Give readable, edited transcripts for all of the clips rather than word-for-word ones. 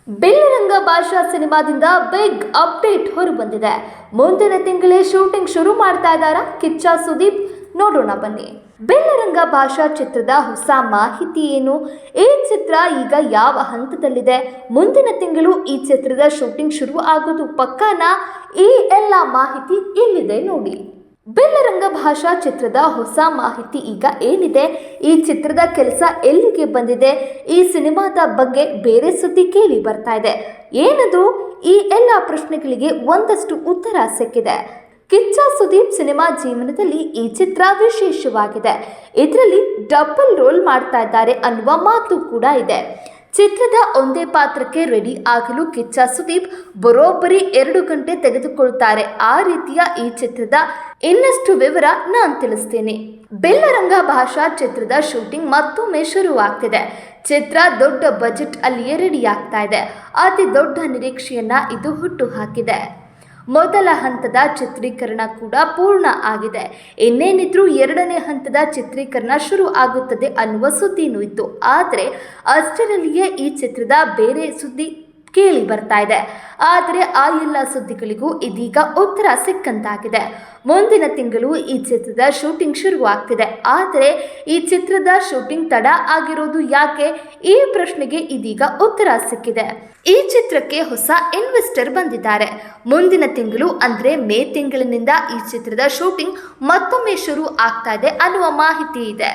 ಬೆಲ್ಲರಂಗ ಭಾಷಾ ಸಿನಿಮಾದಿಂದ big update ಹೊರಬಂದಿದೆ. ಮುಂದಿನ ತಿಂಗಳೇ shooting ಶುರು ಮಾಡ್ತಾ ಇದ್ದಾರಾ ಕಿಚ್ಚ ಸುದೀಪ್? ನೋಡೋಣ ಬನ್ನಿ. ಬೆಲ್ಲರಂಗ ಭಾಷಾ ಚಿತ್ರದ ಹೊಸ ಮಾಹಿತಿ ಏನು? ಈ ಚಿತ್ರ ಈಗ ಯಾವ ಹಂತದಲ್ಲಿದೆ? ಮುಂದಿನ ತಿಂಗಳು ಈ ಚಿತ್ರದ ಶೂಟಿಂಗ್ ಶುರು ಆಗೋದು ಪಕ್ಕಾನಾ? ಈ ಎಲ್ಲ ಮಾಹಿತಿ ಇಲ್ಲಿದೆ ನೋಡಿ. ಬೆಲ್ಲರಂಗ ಭಾಷಾ ಚಿತ್ರದ ಹೊಸ ಮಾಹಿತಿ ಈಗ ಏನಿದೆ? ಈ ಚಿತ್ರದ ಕೆಲಸ ಎಲ್ಲಿಗೆ ಬಂದಿದೆ? ಈ ಸಿನಿಮಾದ ಬಗ್ಗೆ ಬೇರೆ ಸುದ್ದಿ ಕೇಳಿ ಬರ್ತಾ ಇದೆ. ಏನದು? ಈ ಎಲ್ಲ ಪ್ರಶ್ನೆಗಳಿಗೆ ಒಂದಷ್ಟು ಉತ್ತರ ಸಿಕ್ಕಿದೆ. ಕಿಚ್ಚ ಸುದೀಪ್ ಸಿನಿಮಾ ಜೀವನದಲ್ಲಿ ಈ ಚಿತ್ರ ವಿಶೇಷವಾಗಿದೆ. ಇದರಲ್ಲಿ ಡಬಲ್ ರೋಲ್ ಮಾಡ್ತಾ ಇದ್ದಾರೆ ಅನ್ನುವ ಮಾತು ಕೂಡ ಇದೆ. ಚಿತ್ರದ ಒಂದೇ ಪಾತ್ರಕ್ಕೆ ರೆಡಿ ಆಗಲು ಕಿಚ್ಚ ಸುದೀಪ್ ಬರೋಬ್ಬರಿ 2 ಗಂಟೆ ತೆಗೆದುಕೊಳ್ತಾರೆ. ಆ ರೀತಿಯ ಈ ಚಿತ್ರದ ಇನ್ನಷ್ಟು ವಿವರ ನಾನು ತಿಳಿಸ್ತೇನೆ. ಬೆಲ್ಲರಂಗ ಭಾಷಾ ಚಿತ್ರದ ಶೂಟಿಂಗ್ ಮತ್ತೊಮ್ಮೆ ಶುರುವಾಗ್ತಿದೆ. ಚಿತ್ರ ದೊಡ್ಡ ಬಜೆಟ್ ಅಲ್ಲಿಯೇ ರೆಡಿ ಆಗ್ತಾ ಇದೆ. ಅತಿ ದೊಡ್ಡ ನಿರೀಕ್ಷೆಯನ್ನ ಇದು ಹುಟ್ಟು ಹಾಕಿದೆ. ಮೊದಲ ಹಂತದ ಚಿತ್ರೀಕರಣ ಕೂಡ ಪೂರ್ಣ ಆಗಿದೆ. ಇನ್ನೇನಿದ್ರೂ 2ನೇ ಹಂತದ ಚಿತ್ರೀಕರಣ ಶುರು ಆಗುತ್ತದೆ ಅನ್ನುವ ಸುದ್ದಿನೂ ಇತ್ತು. ಆದರೆ ಅಷ್ಟರಲ್ಲಿಯೇ ಈ ಚಿತ್ರದ ಬೇರೆ ಸುದ್ದಿ ಕೇಳಿ ಬರ್ತಾ ಇದೆ. ಆದರೆ ಆ ಎಲ್ಲ ಸುದ್ದಿಗಳಿಗೂ ಇದೀಗ ಉತ್ತರ ಸಿಕ್ಕಂತಾಗಿದೆ. ಮುಂದಿನ ತಿಂಗಳು ಈ ಚಿತ್ರದ ಶೂಟಿಂಗ್ ಶುರುವಾಗ್ತಿದೆ. ಆದರೆ ಈ ಚಿತ್ರದ ಶೂಟಿಂಗ್ ತಡ ಆಗಿರೋದು ಯಾಕೆ? ಈ ಪ್ರಶ್ನೆಗೆ ಇದೀಗ ಉತ್ತರ ಸಿಕ್ಕಿದೆ. ಈ ಚಿತ್ರಕ್ಕೆ ಹೊಸ ಇನ್ವೆಸ್ಟರ್ ಬಂದಿದ್ದಾರೆ. ಮುಂದಿನ ತಿಂಗಳು ಅಂದ್ರೆ ಮೇ ತಿಂಗಳಿನಿಂದ ಈ ಚಿತ್ರದ ಶೂಟಿಂಗ್ ಮತ್ತೊಮ್ಮೆ ಶುರು ಆಗ್ತಾ ಇದೆ ಅನ್ನುವ ಮಾಹಿತಿ ಇದೆ.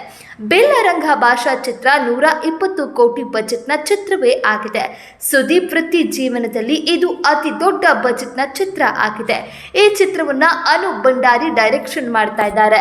ಬೆಲ್ಲರಂಗ ಭಾಷಾ ಚಿತ್ರ 120 ಕೋಟಿ ಬಜೆಟ್ನ ಚಿತ್ರವೇ ಆಗಿದೆ. ಸುದೀಪ್ ವೃತ್ತಿ ಜೀವನದಲ್ಲಿ ಇದು ಅತಿ ದೊಡ್ಡ ಬಜೆಟ್ನ ಚಿತ್ರ ಆಗಿದೆ. ಈ ಚಿತ್ರವನ್ನ ಅನು ಭಂಡಾರಿ ಡೈರೆಕ್ಷನ್ ಮಾಡ್ತಾ ಇದ್ದಾರೆ.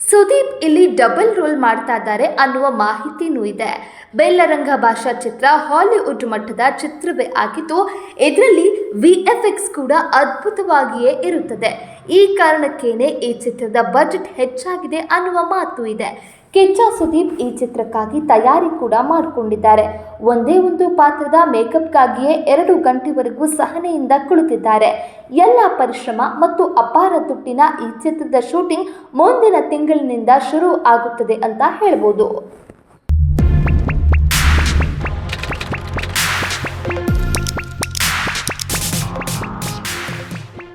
ಸುದೀಪ್ ಇಲ್ಲಿ ಡಬಲ್ ರೋಲ್ ಮಾಡ್ತಾ ಇದ್ದಾರೆ ಅನ್ನುವ ಮಾಹಿತಿನೂ ಇದೆ. ಬೆಲ್ಲರಂಗ ಭಾಷಾ ಚಿತ್ರ ಹಾಲಿವುಡ್ ಮಟ್ಟದ ಚಿತ್ರವೇ ಆಗಿದ್ದು ಇದರಲ್ಲಿ VFX ಕೂಡ ಅದ್ಭುತವಾಗಿಯೇ ಇರುತ್ತದೆ. ಈ ಕಾರಣಕ್ಕೇನೆ ಈ ಚಿತ್ರದ ಬಜೆಟ್ ಹೆಚ್ಚಾಗಿದೆ ಅನ್ನುವ ಮಾತು ಇದೆ. ಕಿಚ್ಚ ಸುದೀಪ್ ಈ ಚಿತ್ರಕ್ಕಾಗಿ ತಯಾರಿ ಕೂಡ ಮಾಡಿಕೊಂಡಿದ್ದಾರೆ. ಒಂದೇ ಒಂದು ಪಾತ್ರದ ಮೇಕಪ್ಗಾಗಿಯೇ 2 ಗಂಟೆವರೆಗೂ ಸಹನೆಯಿಂದ ಕುಳಿತಿದ್ದಾರೆ. ಎಲ್ಲ ಪರಿಶ್ರಮ ಮತ್ತು ಅಪಾರ ದುಡ್ಡಿನ ಈ ಚಿತ್ರದ ಶೂಟಿಂಗ್ ಮುಂದಿನ ತಿಂಗಳಿನಿಂದ ಶುರು ಆಗುತ್ತದೆ ಅಂತ ಹೇಳ್ಬೋದು.